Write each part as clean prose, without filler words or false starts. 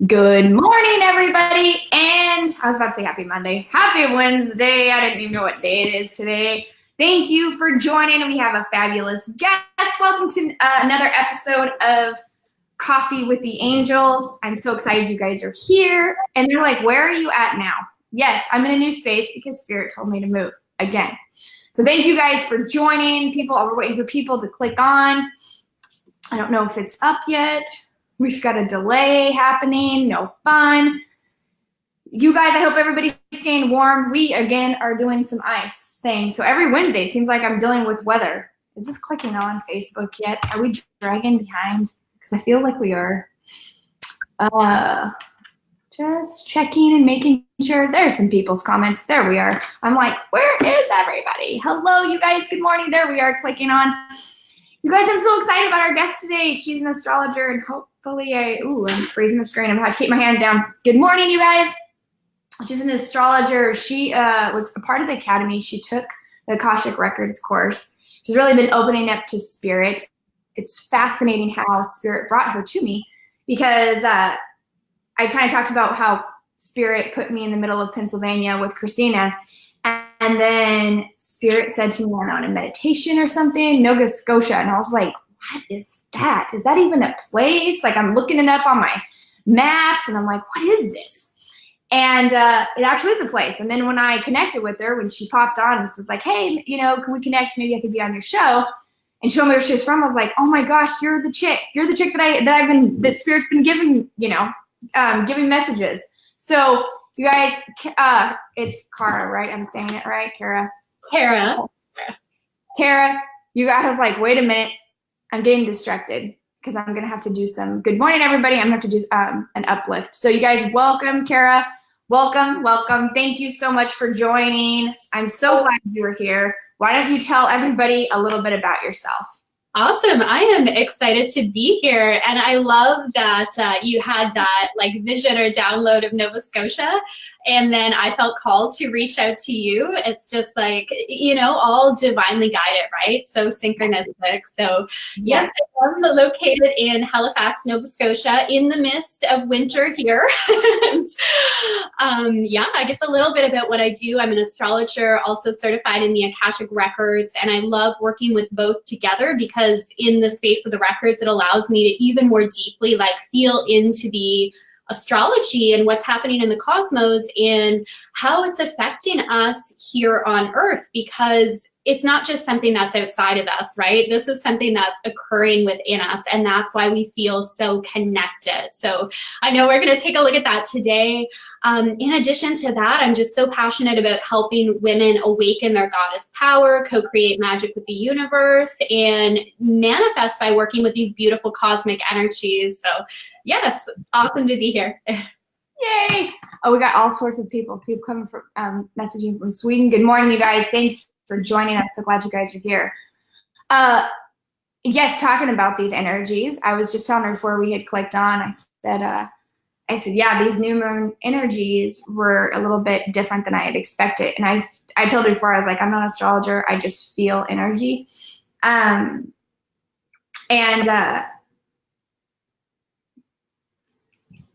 Good morning, everybody, and I was about to say happy Monday. Happy Wednesday. I didn't even know what day it is today. Thank you for joining. We have a fabulous guest. Welcome to another episode of Coffee with the Angels. I'm so excited you guys are here. And they're like, where are you at now? Yes, I'm in a new space because Spirit told me to move again. So thank you guys for joining. We're waiting for people to click on. I don't know if it's up yet. We've got a delay happening. No fun. You guys, I hope everybody's staying warm. We, again, are doing some ice things. So every Wednesday, it seems like I'm dealing with weather. Is this clicking on Facebook yet? Are we dragging behind? Because I feel like we are. Just checking and making sure. There's some people's comments. There we are. I'm like, where is everybody? Hello, you guys. Good morning. There we are clicking on. You guys, I'm so excited about our guest today. She's an astrologer, and hopefully I'm freezing the screen. I'm going to have to keep my hands down. Good morning, you guys. She's an astrologer. She was a part of the academy. She took the Akashic Records course. She's really been opening up to Spirit. It's fascinating how Spirit brought her to me because I kind of talked about how Spirit put me in the middle of Pennsylvania with Christina. And then Spirit said to me, I'm on a meditation or something, Nova Scotia. And I was like, what is that? Is that even a place? Like, I'm looking it up on my maps and I'm like, what is this? And it actually is a place. And then when I connected with her, when she popped on, this was like, hey, can we connect? Maybe I could be on your show. And show me where she's from. I was like, oh my gosh, you're the chick. You're the chick that Spirit's been giving, giving messages. So you guys, it's Kara, right? I'm saying it right, Kara? Kara, you guys like, wait a minute. I'm getting distracted because I'm going to have to do some, good morning, everybody. I'm going to have to do an uplift. So you guys, welcome, Kara. Welcome. Thank you so much for joining. I'm so glad you were here. Why don't you tell everybody a little bit about yourself? Awesome. I am excited to be here. And I love that you had that vision or download of Nova Scotia. And then I felt called to reach out to you. It's just all divinely guided, right? So synchronistic. So yes, I'm located in Halifax, Nova Scotia, in the midst of winter here. And, I guess a little bit about what I do. I'm an astrologer, also certified in the Akashic Records. And I love working with both together because in the space of the records, it allows me to even more deeply feel into the astrology and what's happening in the cosmos and how it's affecting us here on Earth, because it's not just something that's outside of us, right? This is something that's occurring within us, and that's why we feel so connected. So I know we're going to take a look at that today. In addition to that, I'm just so passionate about helping women awaken their goddess power, co-create magic with the universe, and manifest by working with these beautiful cosmic energies. So yes, awesome to be here. Yay! Oh, we got all sorts of people coming from messaging from Sweden. Good morning, you guys. Thanks for joining. I'm so glad you guys are here. Yes, talking about these energies. I was just telling her before we had clicked on, I said, yeah, these new moon energies were a little bit different than I had expected. And I told her before, I was like, I'm not an astrologer. I just feel energy.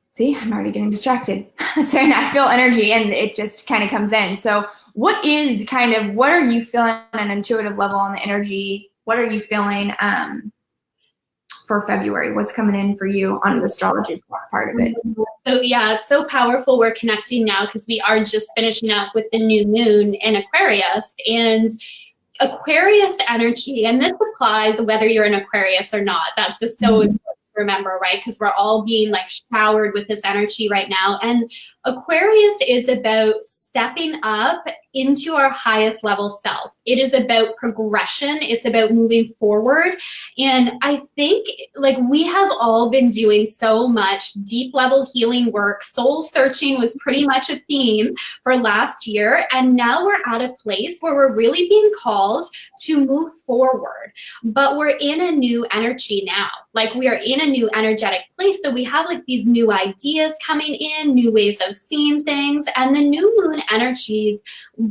See, I'm already getting distracted. So I feel energy and it just kind of comes in. So what are you feeling on an intuitive level on the energy? What are you feeling for February? What's coming in for you on the astrology part of it? So yeah, it's so powerful. We're connecting now because we are just finishing up with the new moon in Aquarius, and Aquarius energy, and this applies whether you're an Aquarius or not. That's just so important to remember, right? Because we're all being showered with this energy right now. And Aquarius is about stepping up into our highest level self. It is about progression. It's about moving forward. And I think we have all been doing so much deep level healing work. Soul searching was pretty much a theme for last year. And now we're at a place where we're really being called to move forward. But we're in a new energy now. We are in a new energetic place. So we have these new ideas coming in, new ways of seeing things. And the new moon energies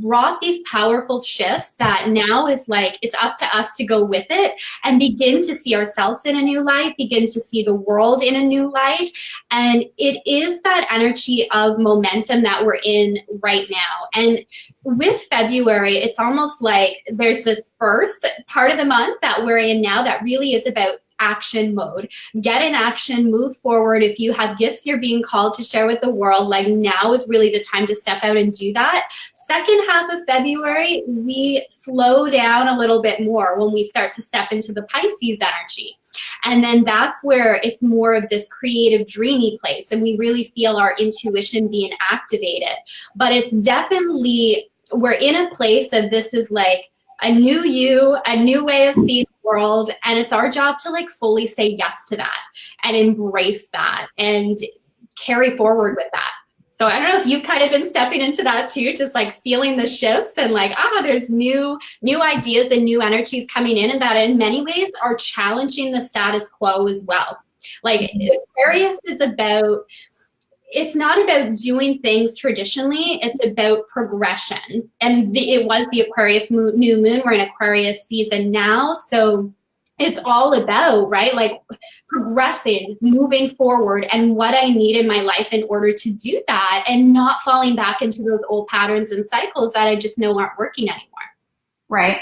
brought these powerful shifts that now is like, it's up to us to go with it and begin to see ourselves in a new light, begin to see the world in a new light. And it is that energy of momentum that we're in right now. And with February, it's almost like there's this first part of the month that we're in now that really is about action mode. Get in action, move forward. If you have gifts you're being called to share with the world, like now is really the time to step out and do that. Second half of February, we slow down a little bit more when we start to step into the Pisces energy. And then that's where it's more of this creative, dreamy place. And we really feel our intuition being activated. But it's definitely, we're in a place of this is like a new you, a new way of seeing the world. And it's our job to like fully say yes to that and embrace that and carry forward with that. So I don't know if you've kind of been stepping into that too, just like feeling the shifts and like, there's new ideas and new energies coming in, and that in many ways are challenging the status quo as well. Like Aquarius is about, it's not about doing things traditionally, it's about progression. And it was the Aquarius new moon, we're in Aquarius season now. So it's all about, right, like progressing, moving forward, and what I need in my life in order to do that, and not falling back into those old patterns and cycles that I just know aren't working anymore. Right.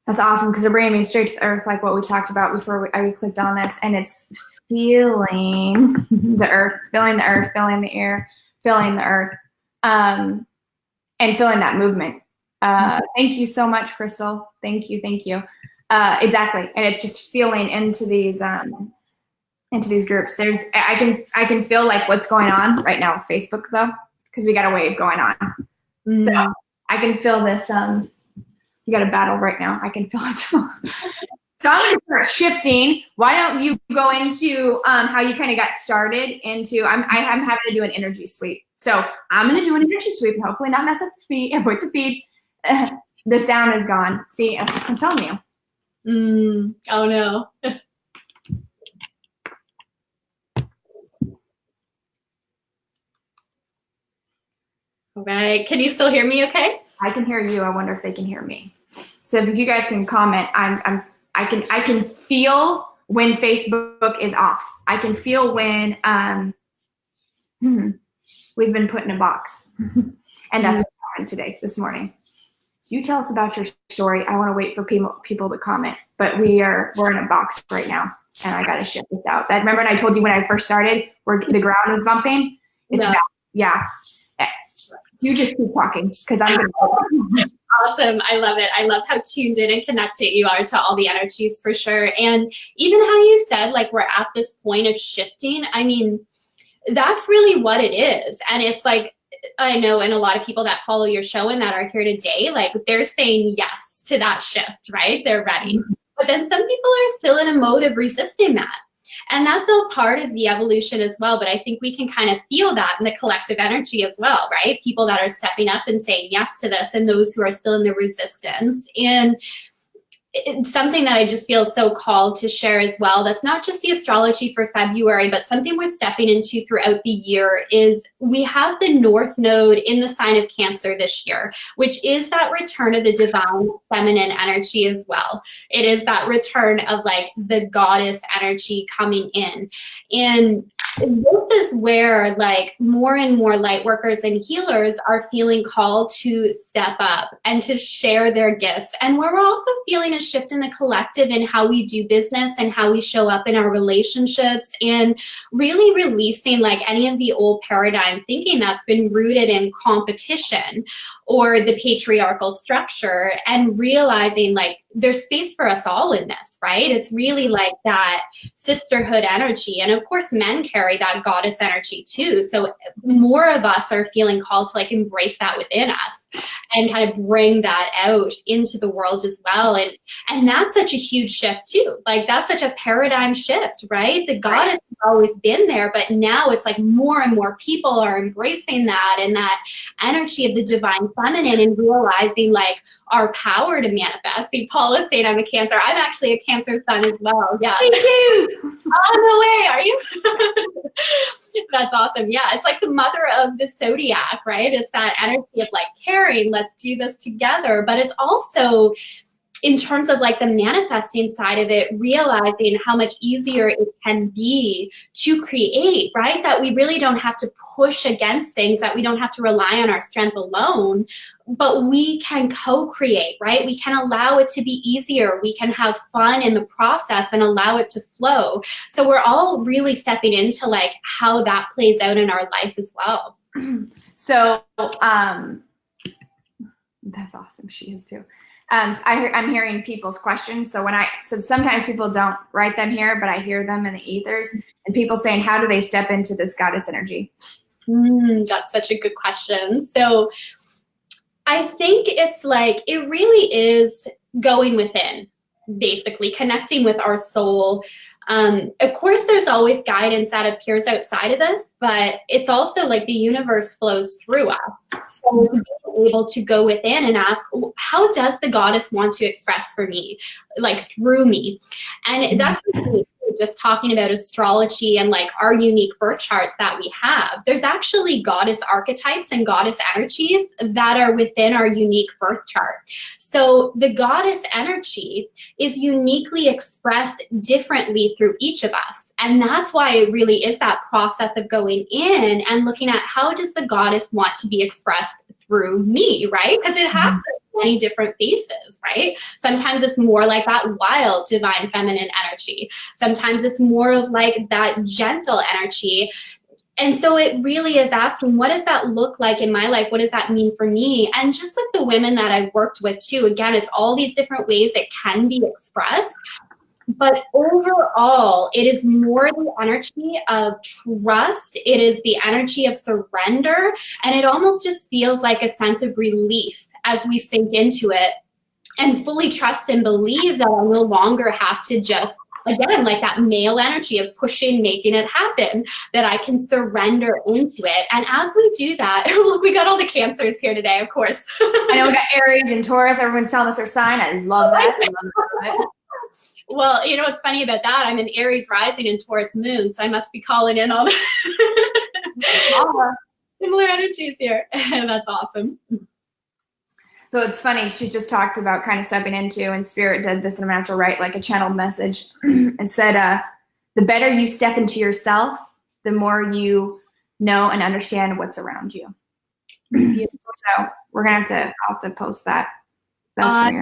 That's awesome, because they're bringing me straight to the earth, like what we talked about before we clicked on this, and it's feeling the earth, feeling the earth, feeling the air, feeling the earth, and feeling that movement. Thank you so much, Crystal. Thank you. Exactly, and it's just feeling into these groups. I can feel like what's going on right now with Facebook though, because we got a wave going on. Mm-hmm. So I can feel this. You got a battle right now. I can feel it. So I'm going to start shifting. Why don't you go into how you kind of got started into? I'm having to do an energy sweep. So I'm going to do an energy sweep and hopefully not mess up the feed. Avoid the feed. The sound is gone. See, I'm telling you. Oh no. All right. Can you still hear me okay? I can hear you. I wonder if they can hear me. So if you guys can comment, I can feel when Facebook is off. I can feel when we've been put in a box. And that's what's happened this morning. So you tell us about your story. I want to wait for people to comment, but we're in a box right now, and I got to shift this out. Remember when I told you when I first started where the ground was bumping? It's back. Yeah. You just keep talking because I'm going to. Awesome. I love it. I love how tuned in and connected you are to all the energies for sure. And even how you said, like, we're at this point of shifting. I mean, that's really what it is. And it's like, I know, and a lot of people that follow your show and that are here today, like they're saying yes to that shift, right? They're ready. Mm-hmm. But then some people are still in a mode of resisting that. And that's all part of the evolution as well. But I think we can kind of feel that in the collective energy as well, right? People that are stepping up and saying yes to this, and those who are still in the resistance. And it's something that I just feel so called to share as well. That's not just the astrology for February, but something we're stepping into throughout the year is we have the North Node in the sign of Cancer this year, which is that return of the divine feminine energy as well. It is that return of like the goddess energy coming in. And this is where like more and more light workers and healers are feeling called to step up and to share their gifts. And where we're also feeling a shift in the collective in how we do business and how we show up in our relationships, and really releasing like any of the old paradigm thinking that's been rooted in competition or the patriarchal structure, and realizing like there's space for us all in this, right? It's really like that sisterhood energy. And of course, men carry that goddess energy too. So more of us are feeling called to like embrace that within us and kind of bring that out into the world as well. And that's such a huge shift too. Like that's such a paradigm shift, right? The goddess has always been there, but now it's like more and more people are embracing that and that energy of the divine feminine, and realizing like our power to manifest. See, Paul is saying I'm a Cancer. I'm actually a Cancer sun as well. Yeah. Me too. Oh, no way. Are you? That's awesome. Yeah, it's like the mother of the zodiac, right? It's that energy of like caring, let's do this together. But it's also, in terms of like the manifesting side of it, realizing how much easier it can be to create, right? That we really don't have to push against things, that we don't have to rely on our strength alone, but we can co-create, right? We can allow it to be easier. We can have fun in the process and allow it to flow. So we're all really stepping into like how that plays out in our life as well. So that's awesome. She is too. I'm hearing people's questions. So sometimes people don't write them here, but I hear them in the ethers, and people saying, how do they step into this goddess energy? That's such a good question. So I think it's like, it really is going within, basically connecting with our soul. Of course, there's always guidance that appears outside of us, but it's also like the universe flows through us. So being able to go within and ask, how does the goddess want to express for me, like through me? And that's really just talking about astrology and like our unique birth charts that we have. There's actually goddess archetypes and goddess energies that are within our unique birth chart. So the goddess energy is uniquely expressed differently through each of us. And that's why it really is that process of going in and looking at, how does the goddess want to be expressed through me, right? Because it has many different faces, right? Sometimes it's more like that wild divine feminine energy. Sometimes it's more of like that gentle energy. And so it really is asking, what does that look like in my life? What does that mean for me? And just with the women that I've worked with too, again, it's all these different ways it can be expressed. But overall, it is more the energy of trust. It is the energy of surrender. And it almost just feels like a sense of relief as we sink into it and fully trust and believe that I no longer have to just, again, like that male energy of pushing, making it happen, that I can surrender into it. And as we do that, look, we got all the Cancers here today, of course. I know we got Aries and Taurus. Everyone's telling us their sign. I love that. I love it. Well, you know what's funny about that? I'm an Aries rising and Taurus moon, so I must be calling in all the similar energies here. That's awesome. So it's funny, she just talked about kind of stepping into, and Spirit did this, and I'm going to have to write like a channeled message and said, the better you step into yourself, the more you know and understand what's around you. So we're going to I'll have to post that. That's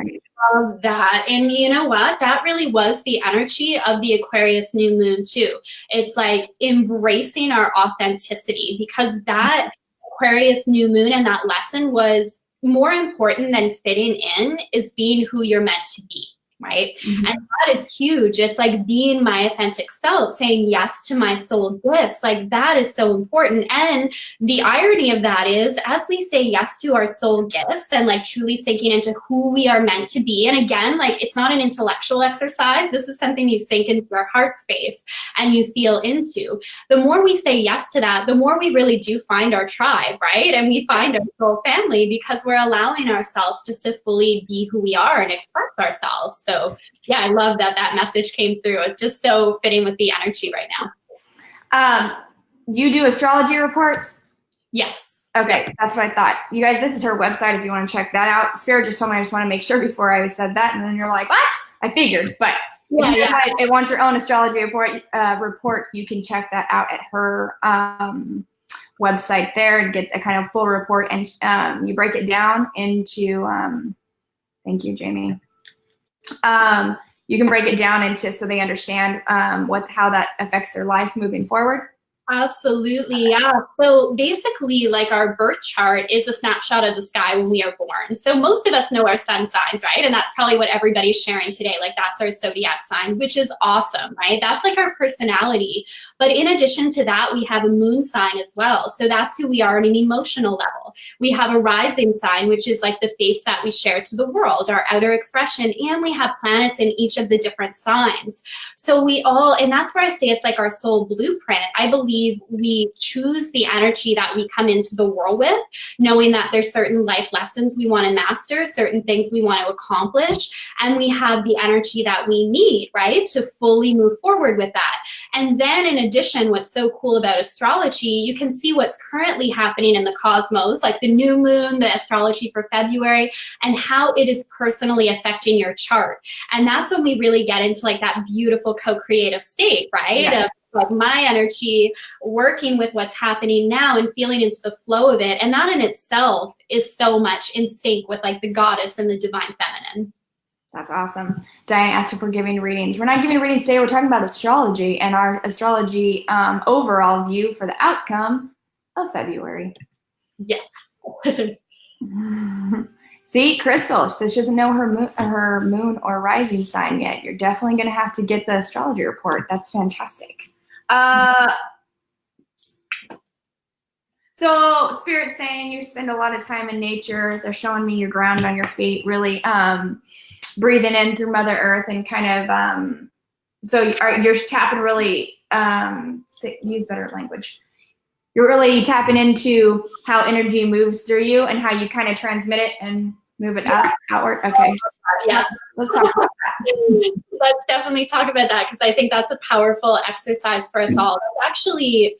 love that. And you know what? That really was the energy of the Aquarius new moon too. It's like embracing our authenticity, because that Aquarius new moon and that lesson was more important than fitting in is being who you're meant to be. Right? And that is huge. It's like being my authentic self, saying yes to my soul gifts. Like that is so important. And the irony of that is, as we say yes to our soul gifts and like truly sinking into who we are meant to be. And again, like it's not an intellectual exercise. This is something you sink into your heart space and you feel into. The more we say yes to that, the more we really do find our tribe, right? And we find our soul family, because we're allowing ourselves just to fully be who we are and express ourselves. So yeah, I love that that message came through. It's just so fitting with the energy right now. You do astrology reports? Yes. Okay, that's what I thought. You guys, this is her website if you want to check that out. Spirit just told me I just want to make sure before I said that, and then you're like, what? I figured, but if you want your own astrology report, you can check that out at her website there and get a kind of full report, and you break it down into, thank you, Jamie. You can break it down into so they understand how that affects their life moving forward. Absolutely, yeah. So basically, like our birth chart is a snapshot of the sky when we are born. So most of us know our sun signs, right? And that's probably what everybody's sharing today. Like that's our zodiac sign, which is awesome, right? That's like our personality. But in addition to that, we have a moon sign as well. So that's who we are on an emotional level. We have a rising sign, which is like the face that we share to the world, our outer expression. And we have planets in each of the different signs. So we all, and that's where I say it's like our soul blueprint. I believe believe we choose the energy that we come into the world with, knowing that there's certain life lessons we want to master, certain things we want to accomplish, and we have the energy that we need, right, to fully move forward with that. And then in addition, what's so cool about astrology, you can see what's currently happening in the cosmos, like the new moon, the astrology for February, and how it is personally affecting your chart. And that's when we really get into like that beautiful co-creative state, right? Yes. Of like my energy working with what's happening now and feeling into the flow of it. And that in itself is so much in sync with like the goddess and the divine feminine. That's awesome. Diane asked if we're giving readings. We're not giving readings today. We're talking about astrology and our astrology overall view for the outcome of February. Yes. See, Crystal says she doesn't know her moon or rising sign yet. You're definitely going to have to get the astrology report. That's fantastic. So Spirit's saying you spend a lot of time in nature. They're showing me you're grounded on your feet, really breathing in through Mother Earth and kind of, so you're tapping really, use better language. You're really tapping into how energy moves through you and how you kind of transmit it and move it up, outward. Okay. Yes. Let's talk about that. Let's definitely talk about that, because I think that's a powerful exercise for us all. Actually,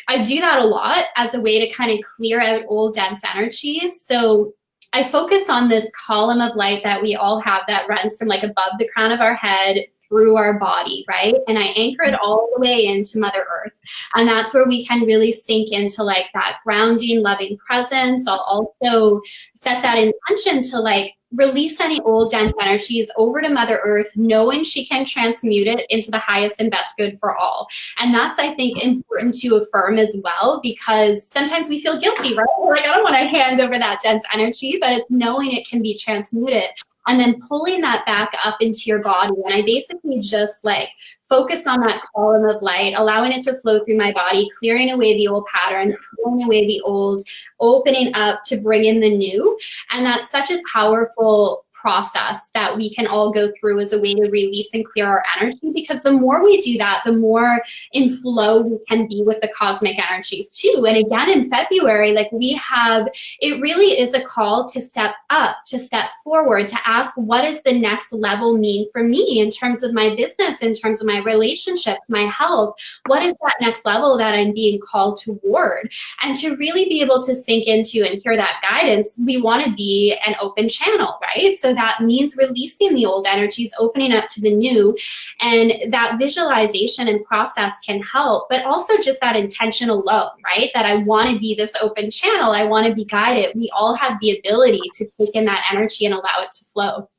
I do that a lot as a way to kind of clear out old dense energies. So I focus on this column of light that we all have that runs from like above the crown of our head through our body, right? And I anchor it all the way into Mother Earth. And that's where we can really sink into like that grounding, loving presence. I'll also set that intention to like release any old dense energies over to Mother Earth, knowing she can transmute it into the highest and best good for all. And that's, I think, important to affirm as well, because sometimes we feel guilty, right? Like, I don't want to hand over that dense energy, but it's knowing it can be transmuted and then pulling that back up into your body. And I basically just like focus on that column of light, allowing it to flow through my body, clearing away the old patterns, clearing away the old, opening up to bring in the new. And that's such a powerful process that we can all go through as a way to release and clear our energy, because the more we do that, the more in flow we can be with the cosmic energies too. And again, in February, like we have, it really is a call to step up, to step forward, to ask, what does the next level mean for me in terms of my business, in terms of my relationships, my health? What is that next level that I'm being called toward? And to really be able to sink into and hear that guidance, we want to be an open channel, right? So that means releasing the old energies, opening up to the new, and that visualization and process can help, but also just that intention alone, right? That I want to be this open channel. I want to be guided. We all have the ability to take in that energy and allow it to flow.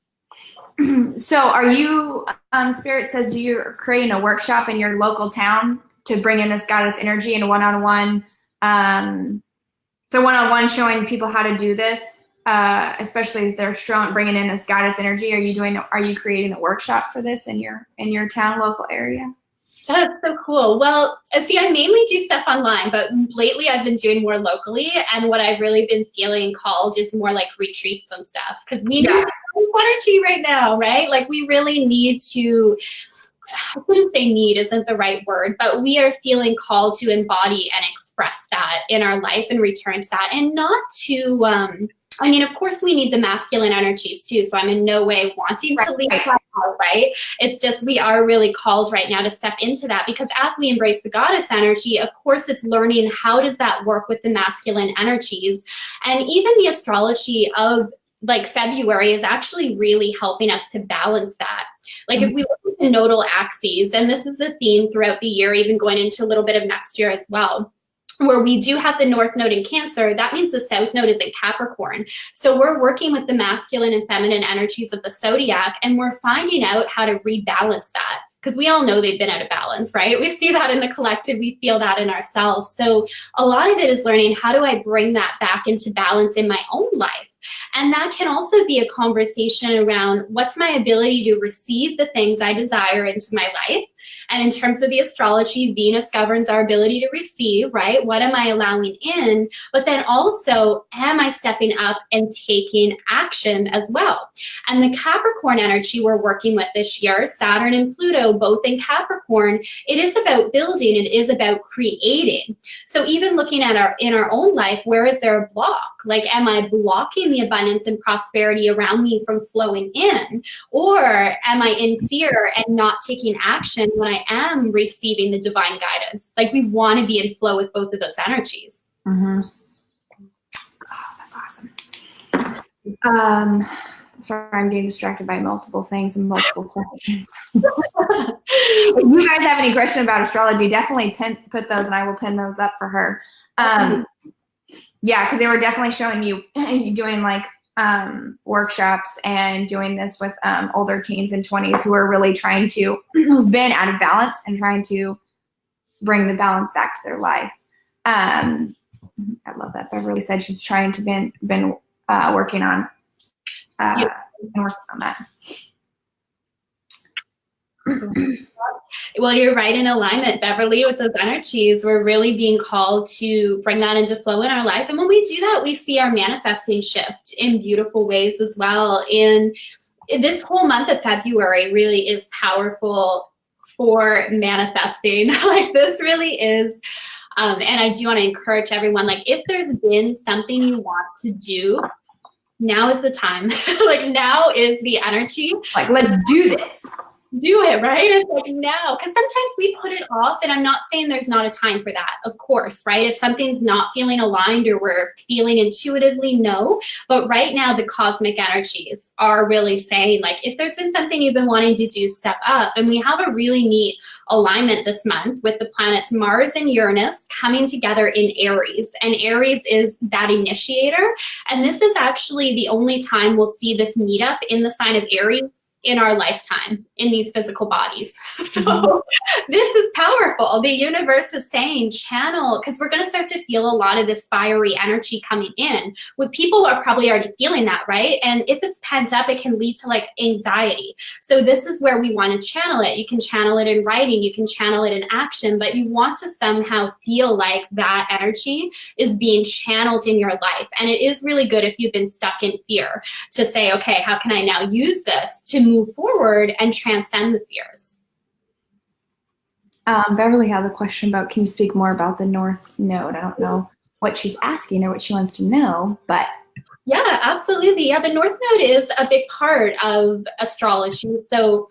So are you, Spirit says you're creating a workshop in your local town to bring in this goddess energy and one-on-one, so one-on-one showing people how to do this? Especially if they're bringing in this goddess energy. Are you creating a workshop for this in your town, local area? That's so cool. Well, see, I mainly do stuff online, but lately I've been doing more locally. And what I've really been feeling called is more like retreats and stuff, because we need energy right now, right? Like we really need to, I wouldn't say need isn't the right word, but we are feeling called to embody and express that in our life and return to that, and not to, I mean, of course, we need the masculine energies too. So I'm in no way wanting to leave that out, right? It's just we are really called right now to step into that, because as we embrace the goddess energy, of course, it's learning how does that work with the masculine energies. And even the astrology of like February is actually really helping us to balance that. Like if we look at the nodal axes, and this is a theme throughout the year, even going into a little bit of next year as well, where we do have the North Node in Cancer, that means the South Node is in Capricorn. So we're working with the masculine and feminine energies of the zodiac, and we're finding out how to rebalance that, because we all know they've been out of balance, right? We see that in the collective, we feel that in ourselves. So a lot of it is learning, how do I bring that back into balance in my own life? And that can also be a conversation around what's my ability to receive the things I desire into my life, And in terms of the astrology, Venus governs our ability to receive, right? What am I allowing in? But then also, am I stepping up and taking action as well? And the Capricorn energy we're working with this year, Saturn and Pluto, both in Capricorn, it is about building, it is about creating. So even looking at in our own life, where is there a block? Like, am I blocking the abundance and prosperity around me from flowing in? Or am I in fear and not taking action when I am receiving the divine guidance? Like, we want to be in flow with both of those energies. Mm-hmm. Oh, that's awesome. Sorry, I'm getting distracted by multiple things and multiple questions. If you guys have any question about astrology, definitely put those, and I will pin those up for her. Yeah, because they were definitely showing you doing like workshops and doing this with older teens and 20s who are really trying to, who've been out of balance and trying to bring the balance back to their life. I love that. Beverly said she's trying to been working on that. Well, you're right in alignment, Beverly, with those energies. We're really being called to bring that into flow in our life. And when we do that, we see our manifesting shift in beautiful ways as well. And this whole month of February really is powerful for manifesting. Like, this really is. And I do want to encourage everyone, like, if there's been something you want to do, now is the time. Like, now is the energy. Like, let's do this. Do it, right? It's like now, because sometimes we put it off, and I'm not saying there's not a time for that, of course, right? If something's not feeling aligned or we're feeling intuitively, no. But right now, the cosmic energies are really saying, like, if there's been something you've been wanting to do, step up. And we have a really neat alignment this month with the planets Mars and Uranus coming together in Aries. And Aries is that initiator. And this is actually the only time we'll see this meet up in the sign of Aries in our lifetime in these physical bodies. So this is powerful. The universe is saying channel, because we're going to start to feel a lot of this fiery energy coming in. With people who are probably already feeling that, right? And if it's pent up, it can lead to like anxiety. So this is where we want to channel it. You can channel it in writing, you can channel it in action, but you want to somehow feel like that energy is being channeled in your life. And it is really good if you've been stuck in fear to say, okay, how can I now use this to move forward and transcend the fears? Beverly has a question about, can you speak more about the North Node? I don't know what she's asking or what she wants to know, but. Yeah, absolutely. Yeah, the North Node is a big part of astrology. So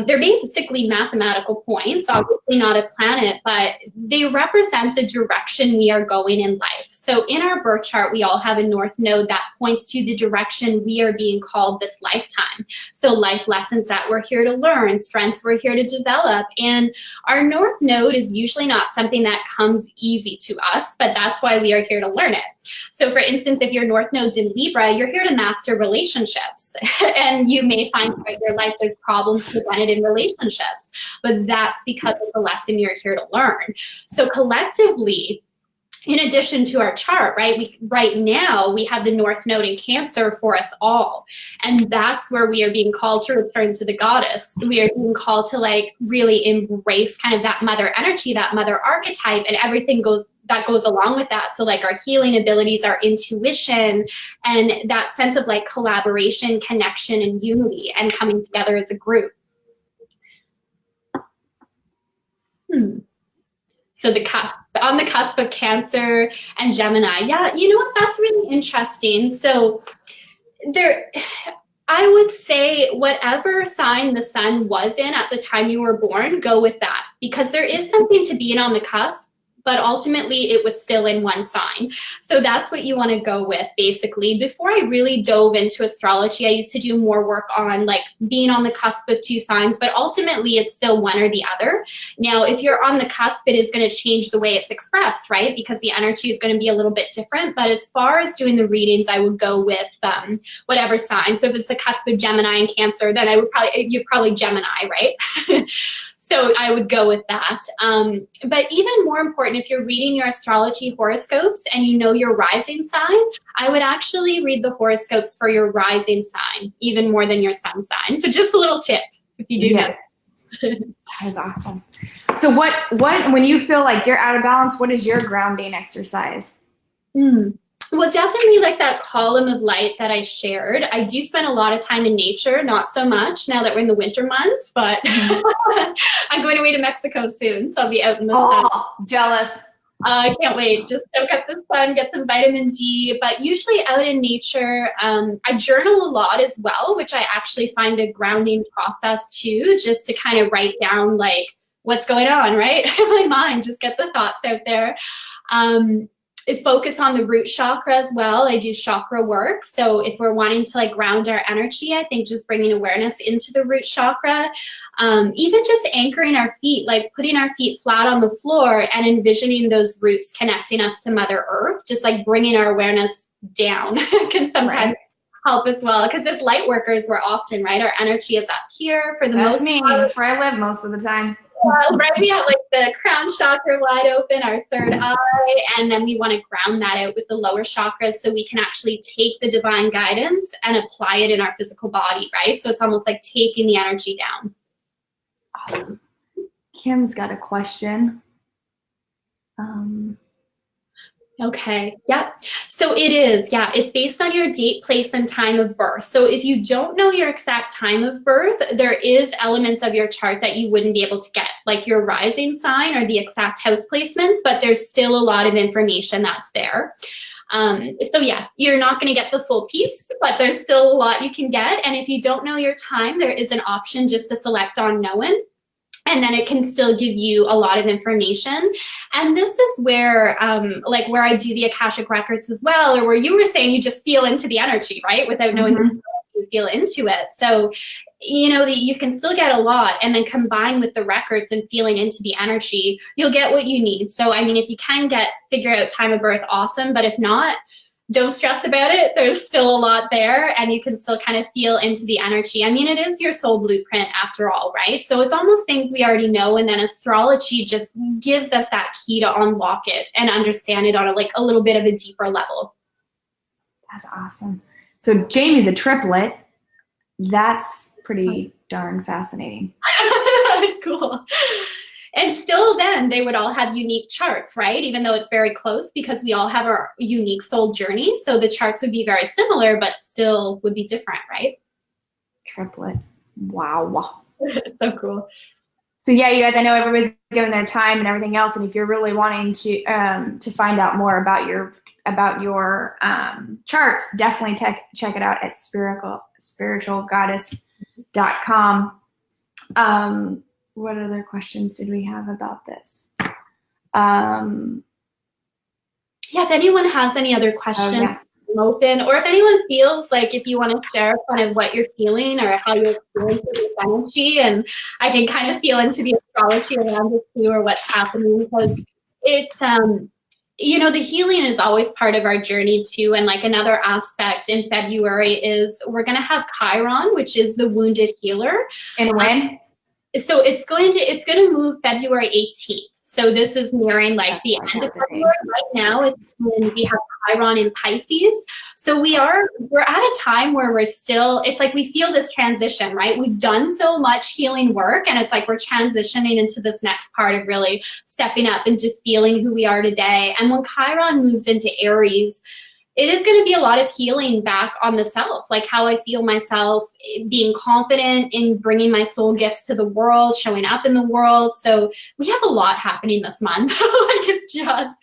they're basically mathematical points, obviously not a planet, but they represent the direction we are going in life. So in our birth chart, we all have a North Node that points to the direction we are being called this lifetime. So life lessons that we're here to learn, strengths we're here to develop. And our North Node is usually not something that comes easy to us, but that's why we are here to learn it. So for instance, if your North Node's in Libra, you're here to master relationships. And you may find throughout your life there's problems presented in relationships, but that's because of the lesson you're here to learn. So collectively, in addition to our chart, right now we have the North Node in Cancer for us all. And that's where we are being called to return to the goddess. We are being called to like really embrace kind of that mother energy, that mother archetype, and everything that goes along with that. So like our healing abilities, our intuition, and that sense of like collaboration, connection, and unity, and coming together as a group. So on the cusp of Cancer and Gemini. Yeah, you know what? That's really interesting. So I would say whatever sign the sun was in at the time you were born, go with that, because there is something to being on the cusp, but ultimately it was still in one sign. So that's what you want to go with, basically. Before I really dove into astrology, I used to do more work on like being on the cusp of two signs, but ultimately it's still one or the other. Now, if you're on the cusp, it is going to change the way it's expressed, right? Because the energy is going to be a little bit different. But as far as doing the readings, I would go with whatever sign. So if it's the cusp of Gemini and Cancer, then you're probably Gemini, right? So I would go with that. But even more important, if you're reading your astrology horoscopes and you know your rising sign, I would actually read the horoscopes for your rising sign, even more than your sun sign. So just a little tip if you do yes. That is awesome. So what when you feel like you're out of balance, what is your grounding exercise? Well, definitely like that column of light that I shared. I do spend a lot of time in nature, not so much now that we're in the winter months, but I'm going away to Mexico soon, so I'll be out in the sun. Jealous. I can't wait. Just soak up the sun, get some vitamin D, but usually out in nature. I journal a lot as well, which I actually find a grounding process too, just to kind of write down like what's going on, right? In my mind, just get the thoughts out there. Focus on the root chakra as well. I do chakra work. So if we're wanting to like ground our energy, I think just bringing awareness into the root chakra, even just anchoring our feet, like putting our feet flat on the floor and envisioning those roots connecting us to Mother Earth, just like bringing our awareness down can sometimes help as well. Because as light workers, we're often, right, our energy is up here for the most part. That's where I live most of the time. Right, we have like the crown chakra wide open, our third eye, and then we want to ground that out with the lower chakras so we can actually take the divine guidance and apply it in our physical body, right? So it's almost like taking the energy down. Awesome. Kim's got a question. Okay, yeah. So it is, yeah, it's based on your date, place, and time of birth. So if you don't know your exact time of birth, there is elements of your chart that you wouldn't be able to get, like your rising sign or the exact house placements, but there's still a lot of information that's there. So yeah, you're not going to get the full piece, but there's still a lot you can get. And if you don't know your time, there is an option just to select on knowing. And then it can still give you a lot of information. And this is where, like where I do the Akashic Records as well, or where you were saying you just feel into the energy, right? Without knowing you feel into it. So, you know, you can still get a lot, and then combine with the records and feeling into the energy, you'll get what you need. So, I mean, if you can figure out time of birth, awesome. But if not, don't stress about it. There's still a lot there, and you can still kind of feel into the energy. I mean, it is your soul blueprint after all, right? So it's almost things we already know, and then astrology just gives us that key to unlock it and understand it on a little bit of a deeper level. That's awesome. So Jamie's a triplet. That's pretty darn fascinating. That's cool. And still then they would all have unique charts, right? Even though it's very close, because we all have our unique soul journey. So the charts would be very similar, but still would be different, right? Triplet. Wow. So cool. So yeah, you guys, I know everybody's giving their time and everything else. And if you're really wanting to find out more about your charts, definitely check it out at spiritualgoddess.com. What other questions did we have about this? Yeah, if anyone has any other questions, I'm open. Or if anyone feels like if you want to share kind of what you're feeling or how you're experiencing this energy, and I can kind of feel into the astrology around it too, or what's happening, because it's you know, the healing is always part of our journey too. And like another aspect in February is we're going to have Chiron, which is the wounded healer. And when? So it's going to move February 18th. So this is nearing like the end of February. Right now it's when we have Chiron in Pisces. So we're at a time where it's like we feel this transition, right? We've done so much healing work, and it's like we're transitioning into this next part of really stepping up into feeling who we are today. And when Chiron moves into Aries, it is going to be a lot of healing back on the self, like how I feel myself, being confident in bringing my soul gifts to the world, showing up in the world. So we have a lot happening this month. Like it's just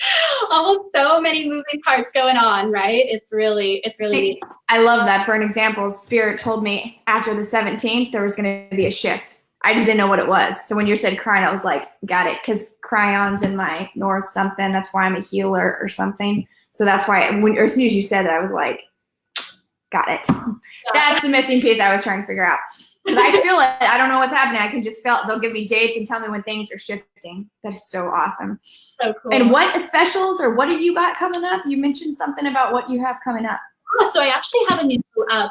almost so many moving parts going on, right? It's really neat. I love that. For an example, Spirit told me after the 17th, there was going to be a shift. I just didn't know what it was. So when you said Cryon, I was like, got it. Because Cryon's in my North something. That's why I'm a healer or something. So that's why as soon as you said that, I was like, got it. Yeah. That's the missing piece I was trying to figure out. Because I feel it. I don't know what's happening. I can just feel it. They'll give me dates and tell me when things are shifting. That is so awesome. So cool. And what specials or what have you got coming up? You mentioned something about what you have coming up. So I actually have a new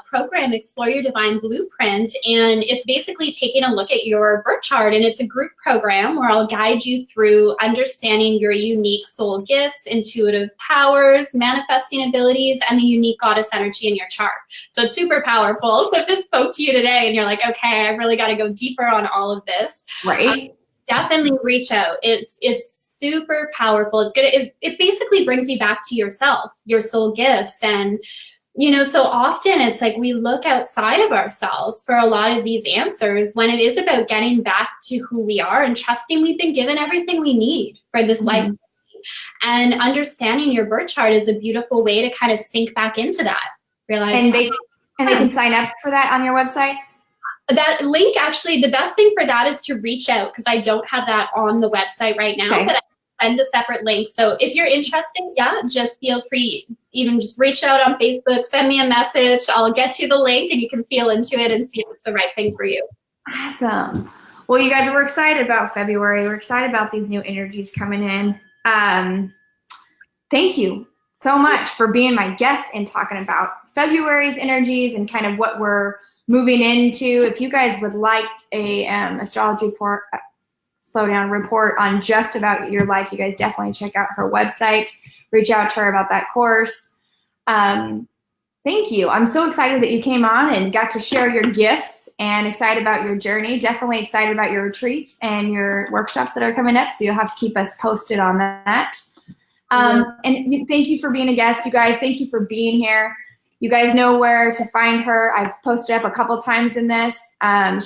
program, Explore Your Divine Blueprint, and it's basically taking a look at your birth chart, and it's a group program where I'll guide you through understanding your unique soul gifts, intuitive powers, manifesting abilities, and the unique goddess energy in your chart. So it's super powerful. So if this spoke to you today and you're like, okay, I really got to go deeper on all of this, right? Definitely reach out. It's super powerful. It's good. It basically brings you back to yourself, your soul gifts. And, you know, so often it's like we look outside of ourselves for a lot of these answers when it is about getting back to who we are and trusting we've been given everything we need for this life. And understanding your birth chart is a beautiful way to kind of sink back into that. Realize and they can sign up for that on your website? That link, actually, the best thing for that is to reach out, because I don't have that on the website right now, but I can send a separate link. So if you're interested, yeah, just feel free, even just reach out on Facebook, send me a message. I'll get you the link and you can feel into it and see if it's the right thing for you. Awesome. Well, you guys, we're excited about February. We're excited about these new energies coming in. Thank you so much for being my guest and talking about February's energies and kind of what we're moving into. If you guys would like a astrology report, report on just about your life, you guys definitely check out her website. Reach out to her about that course. Thank you. I'm so excited that you came on and got to share your gifts, and excited about your journey. Definitely excited about your retreats and your workshops that are coming up. So you'll have to keep us posted on that. And thank you for being a guest, you guys. Thank you for being here. You guys know where to find her. I've posted up a couple times in this.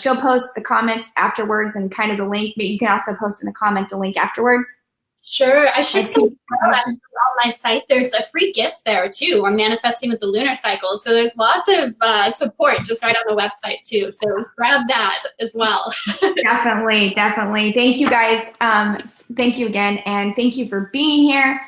She'll post the comments afterwards and kind of the link, but you can also post in the comment the link afterwards. Sure. I should say on my site, there's a free gift there too. I'm manifesting with the lunar cycle. So there's lots of support just right on the website too. So grab that as well. Definitely. Thank you guys. Thank you again. And thank you for being here.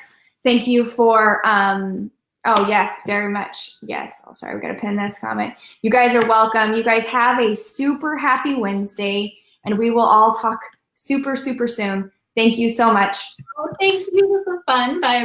Thank you for, oh, yes, very much. Yes. Oh, sorry, we got to pin this comment. You guys are welcome. You guys have a super happy Wednesday, and we will all talk super, super soon. Thank you so much. Oh, thank you. This was fun. Bye.